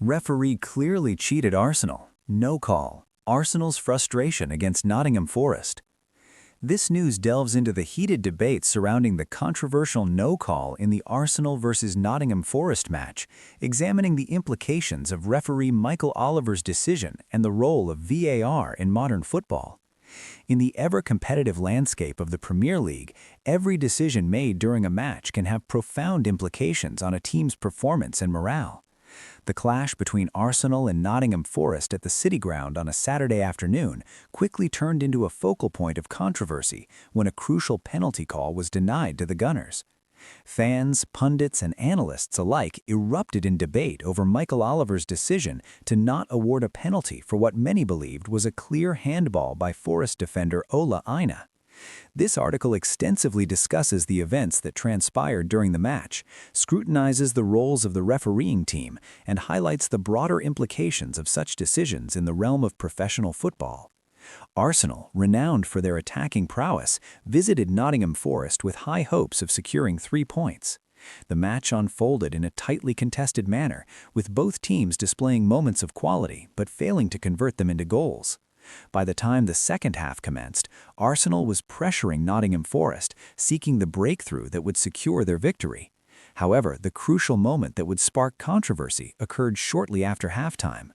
Referee clearly cheated Arsenal. No call. Arsenal's frustration against Nottingham Forest. This news delves into the heated debate surrounding the controversial no call in the Arsenal versus Nottingham Forest match, examining the implications of referee Michael Oliver's decision and the role of VAR in modern football. In the ever-competitive landscape of the Premier League, every decision made during a match can have profound implications on a team's performance and morale. The clash between Arsenal and Nottingham Forest at the City Ground on a Saturday afternoon quickly turned into a focal point of controversy when a crucial penalty call was denied to the Gunners. Fans, pundits, and analysts alike erupted in debate over Michael Oliver's decision to not award a penalty for what many believed was a clear handball by Forest defender Ola Aina. This article extensively discusses the events that transpired during the match, scrutinizes the roles of the refereeing team, and highlights the broader implications of such decisions in the realm of professional football. Arsenal, renowned for their attacking prowess, visited Nottingham Forest with high hopes of securing 3 points. The match unfolded in a tightly contested manner, with both teams displaying moments of quality but failing to convert them into goals. By the time the second half commenced, Arsenal was pressuring Nottingham Forest, seeking the breakthrough that would secure their victory. However, the crucial moment that would spark controversy occurred shortly after halftime.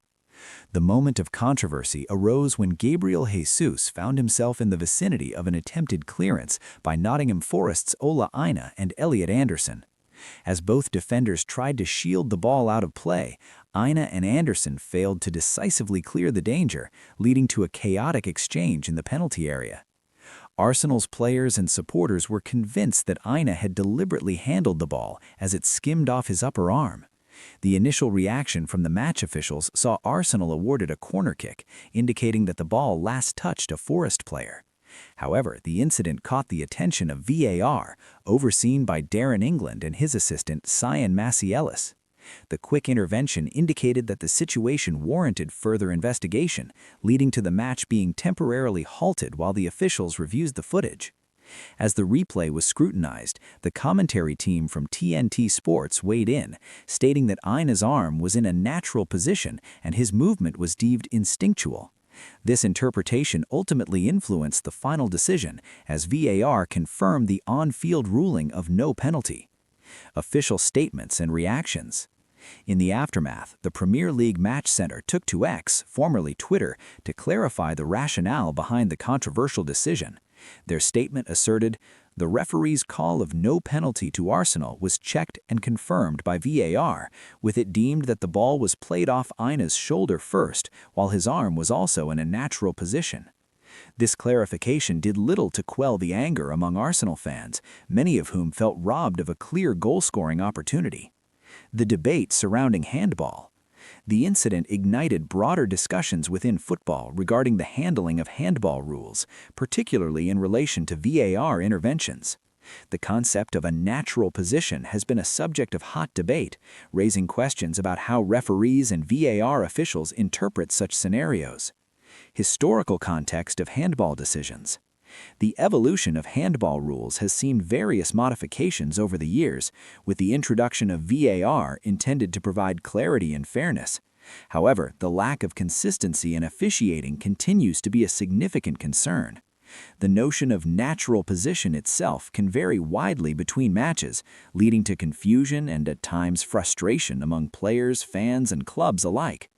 The moment of controversy arose when Gabriel Jesus found himself in the vicinity of an attempted clearance by Nottingham Forest's Ola Aina and Elliot Anderson. As both defenders tried to shield the ball out of play, Aina and Anderson failed to decisively clear the danger, leading to a chaotic exchange in the penalty area. Arsenal's players and supporters were convinced that Aina had deliberately handled the ball as it skimmed off his upper arm. The initial reaction from the match officials saw Arsenal awarded a corner kick, indicating that the ball last touched a Forest player. However, the incident caught the attention of VAR, overseen by Darren England and his assistant Cyan Maciellis. The quick intervention indicated that the situation warranted further investigation, leading to the match being temporarily halted while the officials reviewed the footage. As the replay was scrutinized, the commentary team from TNT Sports weighed in, stating that Aina's arm was in a natural position and his movement was deemed instinctual. This interpretation ultimately influenced the final decision, as VAR confirmed the on-field ruling of no penalty. Official statements and reactions. In the aftermath, the Premier League Match Center took to X, formerly Twitter, to clarify the rationale behind the controversial decision. Their statement asserted, "The referee's call of no penalty to Arsenal was checked and confirmed by VAR, with it deemed that the ball was played off Aina's shoulder first, while his arm was also in a natural position." This clarification did little to quell the anger among Arsenal fans, many of whom felt robbed of a clear goal-scoring opportunity. The debate surrounding handball. The incident ignited broader discussions within football regarding the handling of handball rules, particularly in relation to VAR interventions. The concept of a natural position has been a subject of hot debate, raising questions about how referees and VAR officials interpret such scenarios. Historical context of handball decisions. The evolution of handball rules has seen various modifications over the years, with the introduction of VAR intended to provide clarity and fairness. However, the lack of consistency in officiating continues to be a significant concern. The notion of natural position itself can vary widely between matches, leading to confusion and at times frustration among players, fans, and clubs alike.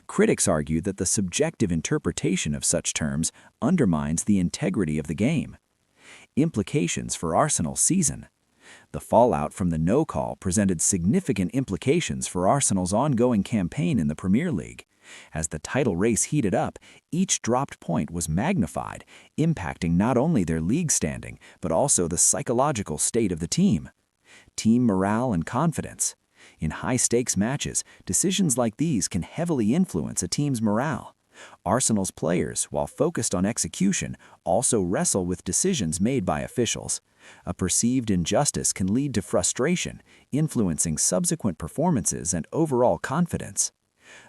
Critics argue that the subjective interpretation of such terms undermines the integrity of the game. Implications for Arsenal's season. The fallout from the no call presented significant implications for Arsenal's ongoing campaign in the Premier League. As the title race heated up, each dropped point was magnified, impacting not only their league standing, but also the psychological state of the team. Team morale and confidence. In high-stakes matches, decisions like these can heavily influence a team's morale. Arsenal's players, while focused on execution, also wrestle with decisions made by officials. A perceived injustice can lead to frustration, influencing subsequent performances and overall confidence.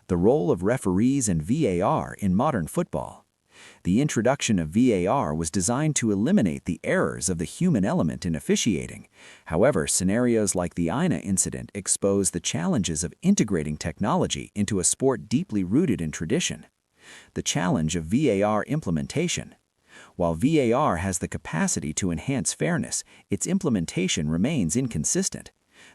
The role of referees and VAR in modern football. The introduction of VAR was designed to eliminate the errors of the human element in officiating. However, scenarios like the Ina incident expose the challenges of integrating technology into a sport deeply rooted in tradition. The challenge of VAR implementation. While VAR has the capacity to enhance fairness, its implementation remains inconsistent.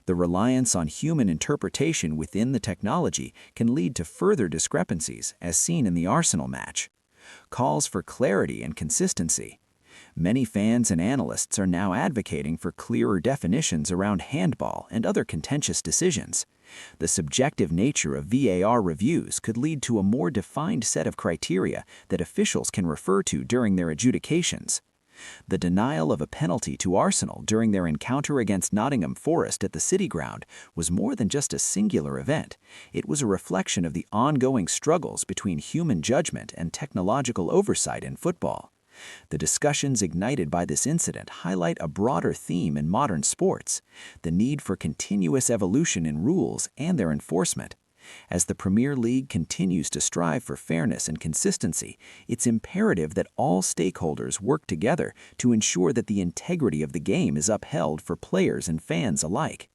The reliance on human interpretation within the technology can lead to further discrepancies, as seen in the Arsenal match. Calls for clarity and consistency. Many fans and analysts are now advocating for clearer definitions around handball and other contentious decisions. The subjective nature of VAR reviews could lead to a more defined set of criteria that officials can refer to during their adjudications. The denial of a penalty to Arsenal during their encounter against Nottingham Forest at the City Ground was more than just a singular event. It was a reflection of the ongoing struggles between human judgment and technological oversight in football. The discussions ignited by this incident highlight a broader theme in modern sports: the need for continuous evolution in rules and their enforcement. As the Premier League continues to strive for fairness and consistency, it's imperative that all stakeholders work together to ensure that the integrity of the game is upheld for players and fans alike.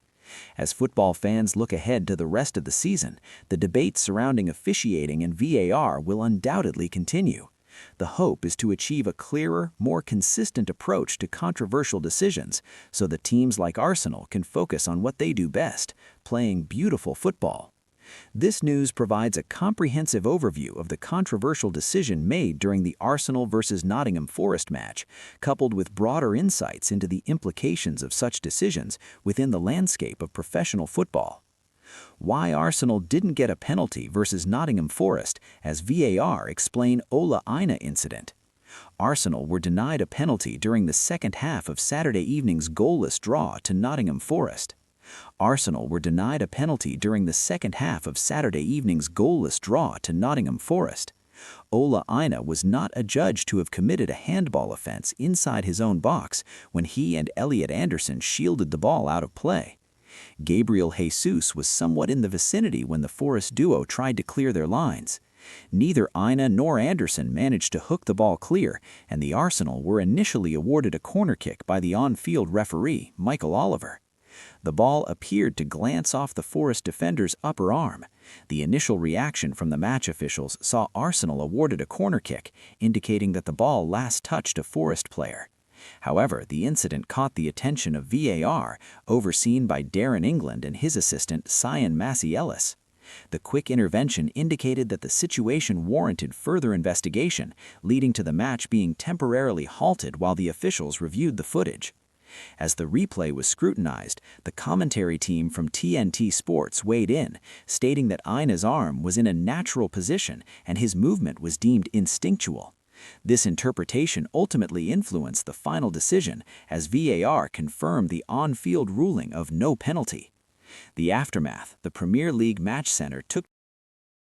As football fans look ahead to the rest of the season, the debate surrounding officiating and VAR will undoubtedly continue. The hope is to achieve a clearer, more consistent approach to controversial decisions so that teams like Arsenal can focus on what they do best: playing beautiful football. This news provides a comprehensive overview of the controversial decision made during the Arsenal versus Nottingham Forest match, coupled with broader insights into the implications of such decisions within the landscape of professional football. Why Arsenal didn't get a penalty versus Nottingham Forest, as VAR explain Ola Aina incident. Arsenal were denied a penalty during the second half of Saturday evening's goalless draw to Nottingham Forest. Arsenal were denied a penalty during the second half of Saturday evening's goalless draw to Nottingham Forest. Ola Aina was not adjudged to have committed a handball offense inside his own box when he and Elliot Anderson shielded the ball out of play. Gabriel Jesus was somewhat in the vicinity when the Forest duo tried to clear their lines. Neither Aina nor Anderson managed to hook the ball clear, and the Arsenal were initially awarded a corner kick by the on-field referee, Michael Oliver. The ball appeared to glance off the Forest defender's upper arm. The initial reaction from the match officials saw Arsenal awarded a corner kick, indicating that the ball last touched a Forest player. However, the incident caught the attention of VAR, overseen by Darren England and his assistant, Cyan Massey Ellis. The quick intervention indicated that the situation warranted further investigation, leading to the match being temporarily halted while the officials reviewed the footage. As the replay was scrutinized, the commentary team from TNT Sports weighed in, stating that Aina's arm was in a natural position and his movement was deemed instinctual. This interpretation ultimately influenced the final decision, as VAR confirmed the on-field ruling of no penalty. The aftermath, the Premier League Match Center took